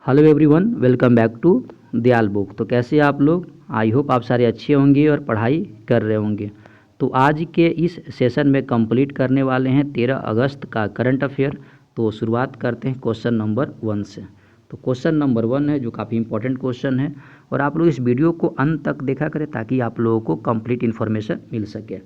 Hello everyone, welcome back to Dayal book. तो कैसे हैं आप लोग? आई होप आप सारे अच्छे होंगे और पढ़ाई कर रहे होंगे। तो आज के इस सेशन में कंप्लीट करने वाले हैं 13 अगस्त का करंट अफेयर। तो शुरुआत करते हैं क्वेश्चन नंबर 1 से। तो क्वेश्चन नंबर 1 है जो काफ़ी इंपॉर्टेंट क्वेश्चन है और आप लोग इस वीडियो को अंत तक देखा करें ताकि आप लोगों को कंप्लीट इन्फॉर्मेशन मिल सके।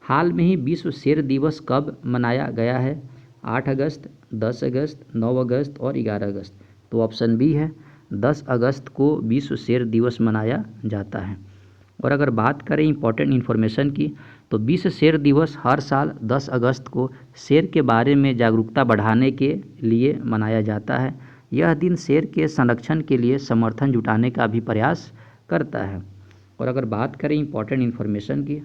हाल में ही विश्व शेर दिवस कब मनाया गया है? 8 अगस्त, 10 अगस्त, 9 अगस्त और 11 अगस्त। तो ऑप्शन बी है 10 अगस्त को विश्व शेर दिवस मनाया जाता है। और अगर बात करें इंपॉर्टेंट इन्फॉर्मेशन की तो विश्व शेर दिवस हर साल 10 अगस्त को शेर के बारे में जागरूकता बढ़ाने के लिए मनाया जाता है। यह दिन शेर के संरक्षण के लिए समर्थन जुटाने का भी प्रयास करता है। और अगर बात करें इंपॉर्टेंट इन्फॉर्मेशन की,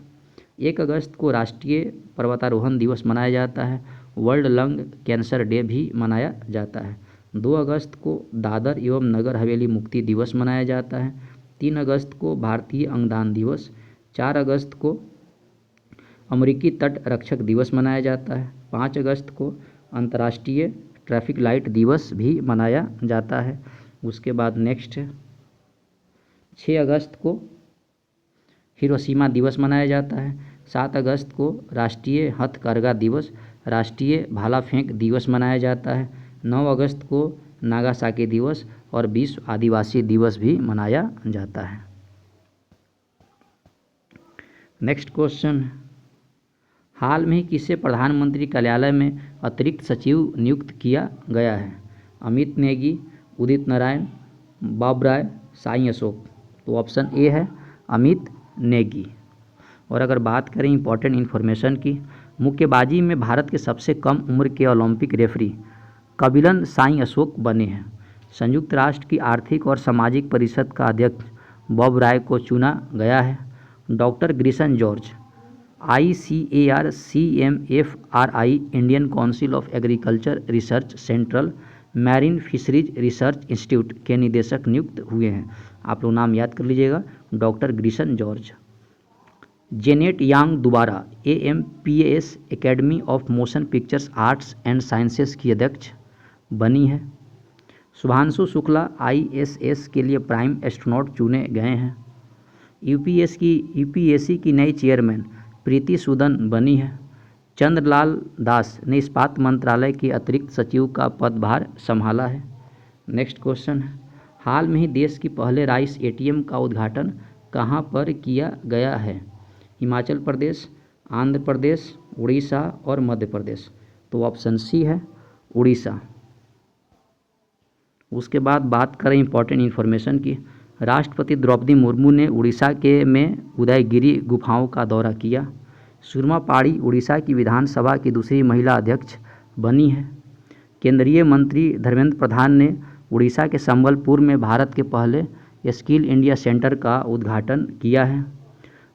1 अगस्त को राष्ट्रीय पर्वतारोहण दिवस मनाया जाता है। वर्ल्ड लंग कैंसर डे भी मनाया जाता है। 2 अगस्त को दादर एवं नगर हवेली मुक्ति दिवस मनाया जाता है। 3 अगस्त को भारतीय अंगदान दिवस। 4 अगस्त को अमेरिकी तट रक्षक दिवस मनाया जाता है। 5 अगस्त को अंतर्राष्ट्रीय ट्रैफिक लाइट दिवस भी मनाया जाता है। उसके बाद नेक्स्ट 6 अगस्त को हिरोशिमा दिवस मनाया जाता है। 7 अगस्त को राष्ट्रीय हथकरघा दिवस, राष्ट्रीय भाला फेंक दिवस मनाया जाता है। 9 अगस्त को नागासाकी दिवस और विश्व आदिवासी दिवस भी मनाया जाता है। नेक्स्ट क्वेश्चन, हाल में ही किसे प्रधानमंत्री कार्यालय में अतिरिक्त सचिव नियुक्त किया गया है? अमित नेगी, उदित नारायण, बॉब राय, साई अशोक। तो ऑप्शन ए है अमित नेगी। और अगर बात करें इंपॉर्टेंट इन्फॉर्मेशन की, मुक्केबाजी में भारत के सबसे कम उम्र के ओलंपिक रेफरी कपिलन साई अशोक बने हैं। संयुक्त राष्ट्र की आर्थिक और सामाजिक परिषद का अध्यक्ष बॉब राय को चुना गया है। Doctor Grinson George ICAR-CMFRI Indian Council of Agriculture Research Central Marine Fisheries Research Institute के निदेशक नियुक्त हुए हैं। आप लोग नाम याद कर लीजिएगा, डॉक्टर ग्रिसन जॉर्ज। जेनेट यांग दोबारा AMPAS academy of motion pictures arts and sciences की अध्यक्ष बनी है। शुभांशु शुक्ला ISS के लिए प्राइम एस्ट्रोनॉट चुने गए हैं। UPSC की नई चेयरमैन प्रीति सूदन बनी है। चंद्रलाल दास ने इस्पात मंत्रालय के अतिरिक्त सचिव का पदभार संभाला है। नेक्स्ट क्वेश्चन है, हाल में ही देश की पहले राइस ATM का उद्घाटन कहाँ पर किया गया है? हिमाचल प्रदेश, आंध्र प्रदेश, उड़ीसा और मध्य प्रदेश। तो ऑप्शन सी है उड़ीसा। उसके बाद बात करें इंपॉर्टेंट इन्फॉर्मेशन की, राष्ट्रपति द्रौपदी मुर्मू ने उड़ीसा के में उदयगिरी गुफाओं का दौरा किया। सुरमा पाड़ी उड़ीसा की विधानसभा की दूसरी महिला अध्यक्ष बनी है। केंद्रीय मंत्री धर्मेंद्र प्रधान ने उड़ीसा के संबलपुर में भारत के पहले स्किल इंडिया सेंटर का उद्घाटन किया है।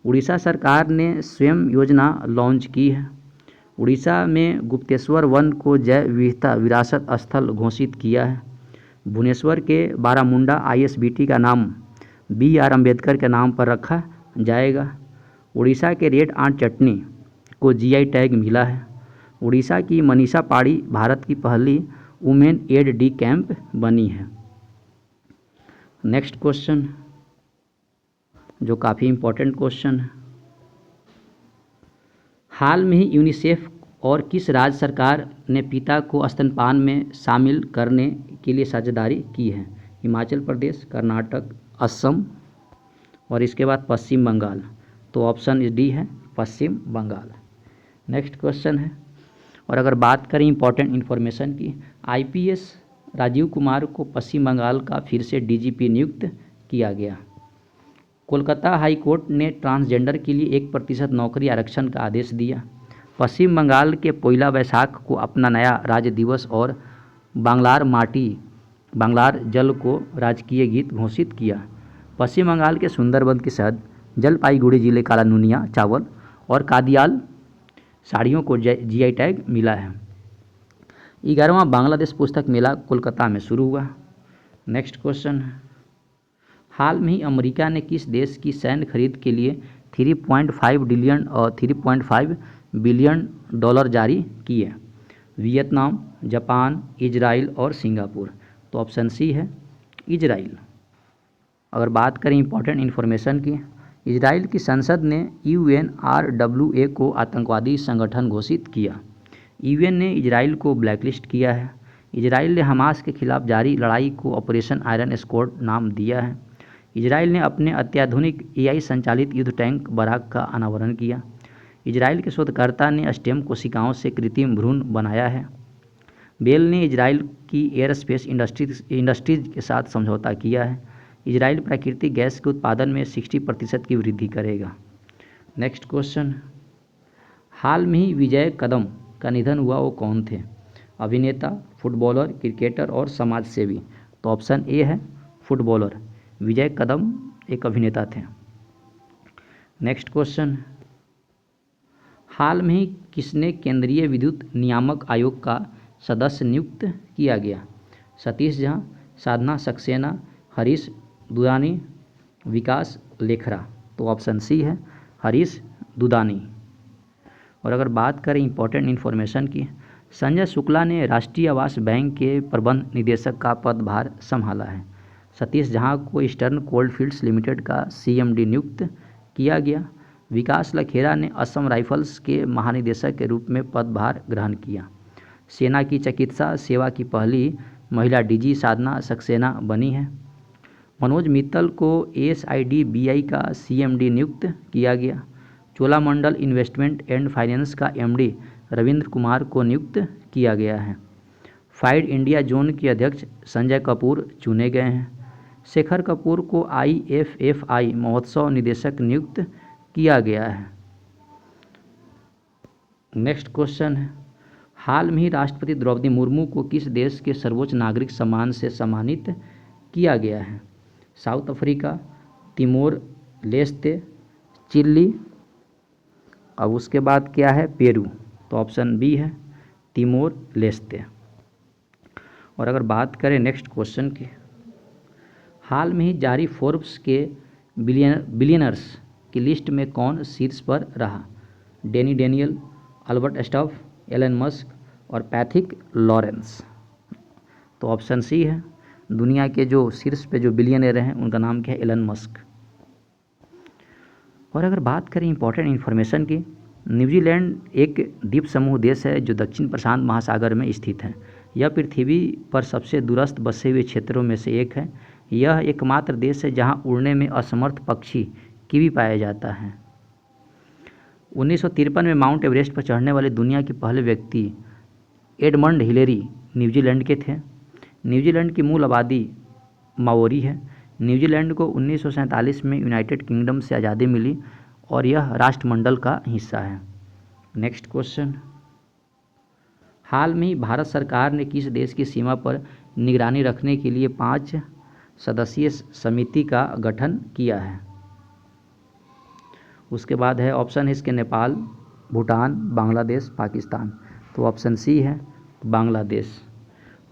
उड़ीसा सरकार ने स्वयं योजना लॉन्च की है। उड़ीसा में गुप्तेश्वर वन को जैव विविधता विरासत स्थल घोषित किया है। भुवनेश्वर के बारामुंडा ISBT का नाम BR अम्बेडकर के नाम पर रखा जाएगा। उड़ीसा के रेड आंट चटनी को GI टैग मिला है। उड़ीसा की मनीषा पाड़ी भारत की पहली वुमेन एड डी कैंप बनी है। नेक्स्ट क्वेश्चन जो काफ़ी इम्पोर्टेंट क्वेश्चन है, हाल में ही यूनिसेफ और किस राज्य सरकार ने पिता को स्तनपान में शामिल करने के लिए साझेदारी की है? हिमाचल प्रदेश, कर्नाटक, असम और इसके बाद पश्चिम बंगाल। तो ऑप्शन डी है पश्चिम बंगाल। नेक्स्ट क्वेश्चन है, और अगर बात करें इंपॉर्टेंट इन्फॉर्मेशन की, IPS राजीव कुमार को पश्चिम बंगाल का फिर से DGP नियुक्त किया गया। कोलकाता हाई कोर्ट ने ट्रांसजेंडर के लिए 1% नौकरी आरक्षण का आदेश दिया। पश्चिम बंगाल के पोइला बैसाख को अपना नया राज्य दिवस और बांग्लार जल को राजकीय गीत घोषित किया। पश्चिम बंगाल के सुंदरबन की शहद, जलपाईगुड़ी जिले काला नुनिया चावल और कादियाल साड़ियों को GI टैग मिला है। 11वां बांग्लादेश पुस्तक मेला कोलकाता में शुरू हुआ। नेक्स्ट क्वेश्चन, हाल में ही अमेरिका ने किस देश की सैन्य खरीद के लिए 3.5 बिलियन डॉलर जारी किए? वियतनाम, जापान, इजराइल और सिंगापुर। तो ऑप्शन सी है इजराइल। अगर बात करें इंपॉर्टेंट इन्फॉर्मेशन की, इजराइल की संसद ने UNRWA को आतंकवादी संगठन घोषित किया। UN ने इजराइल को ब्लैकलिस्ट किया है। इजराइल ने हमास के खिलाफ जारी लड़ाई को ऑपरेशन आयरन स्क्वाड नाम दिया है। इजराइल ने अपने अत्याधुनिक AI संचालित युद्ध टैंक बराक का अनावरण किया। इजराइल के शोधकर्ता ने स्टेम कोशिकाओं से कृत्रिम भ्रूण बनाया है। बेल ने इजराइल की एयरस्पेस इंडस्ट्रीज के साथ समझौता किया है। इजराइल प्राकृतिक गैस के उत्पादन में 60% की वृद्धि करेगा। नेक्स्ट क्वेश्चन, हाल में ही विजय कदम का निधन हुआ, वो कौन थे? अभिनेता, फुटबॉलर, क्रिकेटर और समाज सेवी। तो ऑप्शन ए है फुटबॉलर, विजय कदम एक अभिनेता थे। नेक्स्ट क्वेश्चन, हाल में ही किसने केंद्रीय विद्युत नियामक आयोग का सदस्य नियुक्त किया गया? सतीश झा, साधना सक्सेना, हरीश दुदानी, विकास लेखरा। तो ऑप्शन सी है हरीश दुदानी। और अगर बात करें इंपॉर्टेंट इन्फॉर्मेशन की, संजय शुक्ला ने राष्ट्रीय आवास बैंक के प्रबंध निदेशक का पदभार संभाला है। सतीश झा को ईस्टर्न कोलफील्ड्स लिमिटेड का CMD नियुक्त किया गया। विकास लखेरा ने असम राइफल्स के महानिदेशक के रूप में पदभार ग्रहण किया। सेना की चिकित्सा सेवा की पहली महिला DG साधना सक्सेना बनी है। मनोज मित्तल को SIDBI का CMD नियुक्त किया गया। चोलामंडल इन्वेस्टमेंट एंड फाइनेंस का MD रविंद्र कुमार को नियुक्त किया गया है। फाइड इंडिया जोन के अध्यक्ष संजय कपूर चुने गए हैं। शेखर कपूर को IFFI महोत्सव निदेशक नियुक्त किया गया है। नेक्स्ट क्वेश्चन है, हाल में ही राष्ट्रपति द्रौपदी मुर्मू को किस देश के सर्वोच्च नागरिक सम्मान से सम्मानित किया गया है? South Africa, Timor Leste, Chile, अब उसके बाद क्या है? पेरू। तो ऑप्शन बी है तिमोर लेस्ते। और अगर बात करें नेक्स्ट क्वेश्चन की, हाल में ही जारी फोर्ब्स के बिलियनर्स की लिस्ट में कौन शीर्ष पर रहा? Danny Daniel, Albert Stuff, Elon Musk और पैथिक लॉरेंस। तो ऑप्शन सी है, दुनिया के जो शीर्ष पे जो बिलियनर हैं उनका नाम क्या है? Elon Musk. और अगर बात करें इंपॉर्टेंट इन्फॉर्मेशन की, न्यूजीलैंड एक द्वीप समूह देश है जो दक्षिण प्रशांत महासागर में स्थित है। यह पृथ्वी पर सबसे दूरस्थ बसे हुए क्षेत्रों में से एक है। यह एकमात्र देश है जहां उड़ने में असमर्थ पक्षी कीवी पाया जाता है। 1953 में माउंट एवरेस्ट पर चढ़ने वाले दुनिया के पहले व्यक्ति एडमंड हिलेरी न्यूजीलैंड के थे। न्यूजीलैंड की मूल आबादी माओरी है। न्यूजीलैंड को 1947 में यूनाइटेड किंगडम से आज़ादी मिली और यह राष्ट्रमंडल का हिस्सा है। नेक्स्ट क्वेश्चन, हाल में भारत सरकार ने किस देश की सीमा पर निगरानी रखने के लिए 5 सदस्यीय समिति का गठन किया है? उसके बाद है ऑप्शन है इसके नेपाल, भूटान, बांग्लादेश, पाकिस्तान। तो ऑप्शन सी है बांग्लादेश।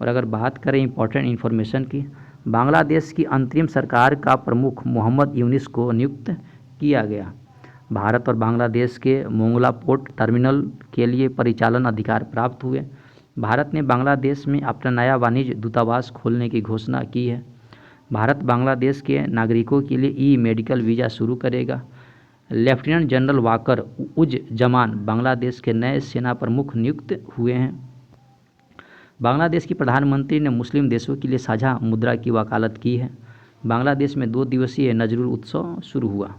और अगर बात करें इंपॉर्टेंट इन्फॉर्मेशन की, बांग्लादेश की अंतरिम सरकार का प्रमुख मोहम्मद यूनिस को नियुक्त किया गया। भारत और बांग्लादेश के मोंगला पोर्ट टर्मिनल के लिए परिचालन अधिकार प्राप्त हुए। भारत ने बांग्लादेश में अपना नया वाणिज्य दूतावास खोलने की घोषणा की है। भारत बांग्लादेश के नागरिकों के लिए ई-मेडिकल वीज़ा शुरू करेगा। लेफ्टिनेंट जनरल वाकर उज जमान बांग्लादेश के नए सेना प्रमुख नियुक्त हुए हैं। बांग्लादेश की प्रधानमंत्री ने मुस्लिम देशों के लिए साझा मुद्रा की वकालत की है। बांग्लादेश में 2 दिवसीय नजरुल उत्सव शुरू हुआ।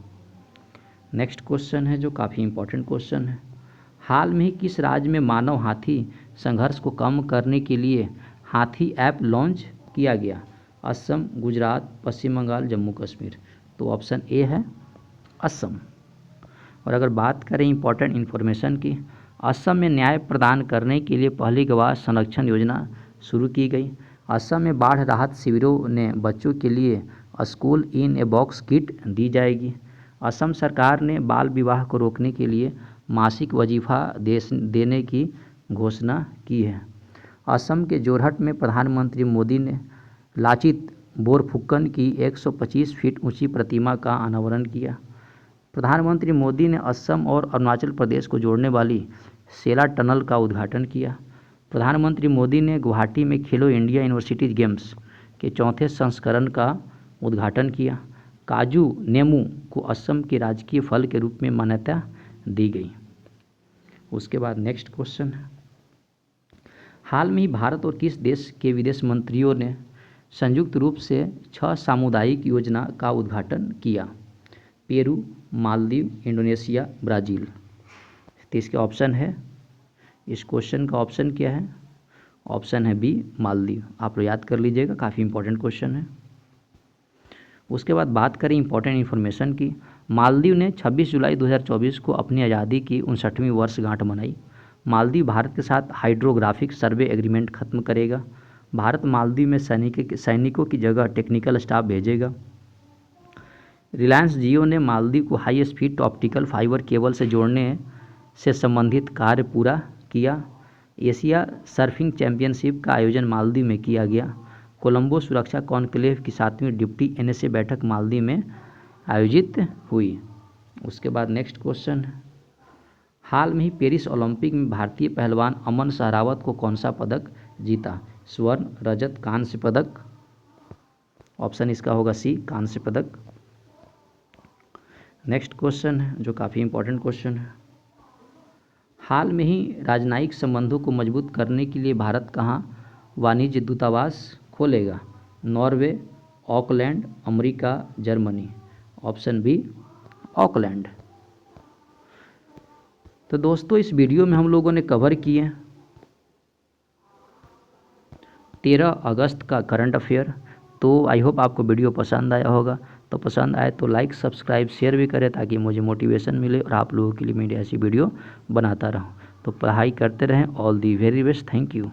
नेक्स्ट क्वेश्चन है जो काफ़ी इंपॉर्टेंट क्वेश्चन है, हाल में ही किस राज्य में मानव हाथी संघर्ष को कम करने के लिए हाथी ऐप लॉन्च किया गया? असम, गुजरात, पश्चिम बंगाल, जम्मू कश्मीर। तो ऑप्शन ए है असम। और अगर बात करें इंपॉर्टेंट इन्फॉर्मेशन की, असम में न्याय प्रदान करने के लिए पहली गवाह संरक्षण योजना शुरू की गई। असम में बाढ़ राहत शिविरों ने बच्चों के लिए school in a box kit दी जाएगी। असम सरकार ने बाल विवाह को रोकने के लिए मासिक वजीफा देने की घोषणा की है। असम के जोरहट में प्रधानमंत्री मोदी ने लाचित बोरफुकन की 125 फीट ऊंची प्रतिमा का अनावरण किया। प्रधानमंत्री मोदी ने असम और अरुणाचल प्रदेश को जोड़ने वाली सेला टनल का उद्घाटन किया। प्रधानमंत्री मोदी ने गुवाहाटी में खेलो इंडिया यूनिवर्सिटी गेम्स के चौथे संस्करण का उद्घाटन किया? काजू नेमू को असम के राजकीय फल के रूप में मान्यता दी गई। उसके बाद नेक्स्ट क्वेश्चन है, हाल में ही भारत और किस देश के विदेश मंत्रियों ने संयुक्त रूप से 6 सामुदायिक योजना का उद्घाटन किया? Peru, Maldives, Indonesia, Brazil. तो इसके ऑप्शन है, इस क्वेश्चन का ऑप्शन क्या है? ऑप्शन है बी, मालदीव। आप लोग याद कर लीजिएगा, काफ़ी इंपॉर्टेंट क्वेश्चन है। उसके बाद बात करें इंपॉर्टेंट इन्फॉर्मेशन की। मालदीव ने 26 जुलाई 2024 को अपनी आज़ादी की 59वीं वर्षगांठ मनाई। मालदीव भारत के साथ हाइड्रोग्राफिक सर्वे एग्रीमेंट खत्म करेगा। भारत मालदीव में सैनिकों की जगह टेक्निकल स्टाफ भेजेगा। रिलायंस जियो ने मालदीव को high speed optical fibre cable से जोड़ने से संबंधित कार्य पूरा किया। एशिया सर्फिंग चैंपियनशिप का आयोजन मालदीव में किया गया। कोलंबो सुरक्षा कॉन्क्लेव की 7वीं डिप्टी NSA बैठक मालदीव में आयोजित हुई। उसके बाद नेक्स्ट क्वेश्चन है, हाल में ही पेरिस ओलंपिक में भारतीय पहलवान अमन सहरावत को कौन सा पदक जीता? स्वर्ण, रजत, कांस्य पदक। ऑप्शन इसका होगा सी, कांस्य पदक। नेक्स्ट क्वेश्चन है जो काफ़ी इंपॉर्टेंट क्वेश्चन है, हाल में ही राजनयिक संबंधों को मजबूत करने के लिए भारत कहाँ वाणिज्य दूतावास खोलेगा? Norway, Auckland, America, Germany. Option B, Auckland. तो दोस्तों इस वीडियो में हम लोगों ने कवर किए 13 अगस्त का करंट अफेयर। तो आई होप आपको वीडियो पसंद आया होगा। तो पसंद आए तो लाइक, सब्सक्राइब, शेयर भी करें ताकि मुझे मोटिवेशन मिले और आप लोगों के लिए मैं ऐसी वीडियो बनाता रहूं। तो पढ़ाई करते रहें। All the very best. Thank you.